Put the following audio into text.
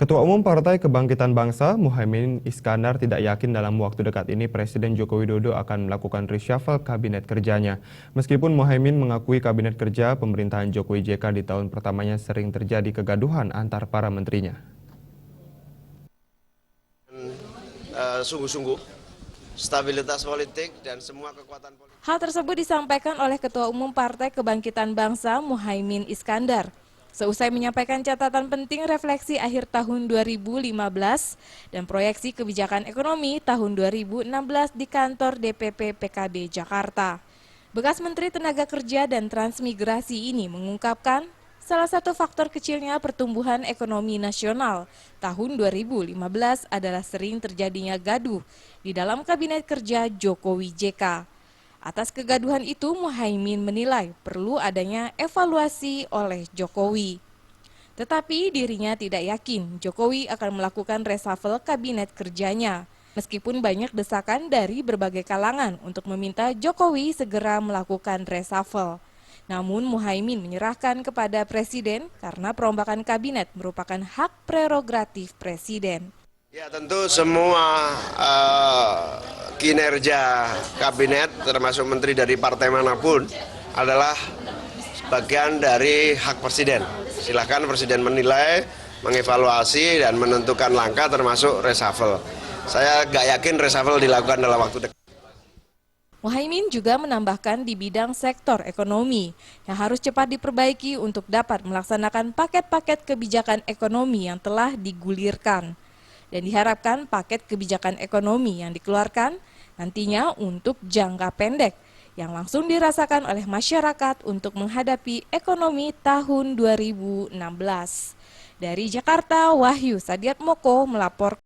Ketua Umum Partai Kebangkitan Bangsa, Muhaimin Iskandar tidak yakin dalam waktu dekat ini Presiden Joko Widodo akan melakukan reshuffle kabinet kerjanya. Meskipun Muhaimin mengakui kabinet kerja pemerintahan Jokowi JK di tahun pertamanya sering terjadi kegaduhan antar para menterinya. Sungguh-sungguh stabilitas politik dan semua kekuatan politik. Hal tersebut disampaikan oleh Ketua Umum Partai Kebangkitan Bangsa Muhaimin Iskandar seusai menyampaikan catatan penting refleksi akhir tahun 2015 dan proyeksi kebijakan ekonomi tahun 2016 di kantor DPP PKB Jakarta. Bekas Menteri Tenaga Kerja dan Transmigrasi ini mengungkapkan salah satu faktor kecilnya pertumbuhan ekonomi nasional tahun 2015 adalah sering terjadinya gaduh di dalam Kabinet Kerja Jokowi JK. Atas kegaduhan itu, Muhaimin menilai perlu adanya evaluasi oleh Jokowi. Tetapi dirinya tidak yakin Jokowi akan melakukan reshuffle kabinet kerjanya. Meskipun banyak desakan dari berbagai kalangan untuk meminta Jokowi segera melakukan reshuffle. Namun Muhaimin menyerahkan kepada Presiden karena perombakan kabinet merupakan hak prerogatif Presiden. Ya tentu semua kinerja kabinet termasuk menteri dari partai manapun adalah bagian dari hak Presiden. Silakan Presiden menilai, mengevaluasi dan menentukan langkah termasuk reshuffle. Saya nggak yakin reshuffle dilakukan dalam waktu dekat. Muhaimin juga menambahkan di bidang sektor ekonomi yang harus cepat diperbaiki untuk dapat melaksanakan paket-paket kebijakan ekonomi yang telah digulirkan. Dan diharapkan paket kebijakan ekonomi yang dikeluarkan nantinya untuk jangka pendek yang langsung dirasakan oleh masyarakat untuk menghadapi ekonomi tahun 2016. Dari Jakarta, Wahyu Sadiatmoko melaporkan.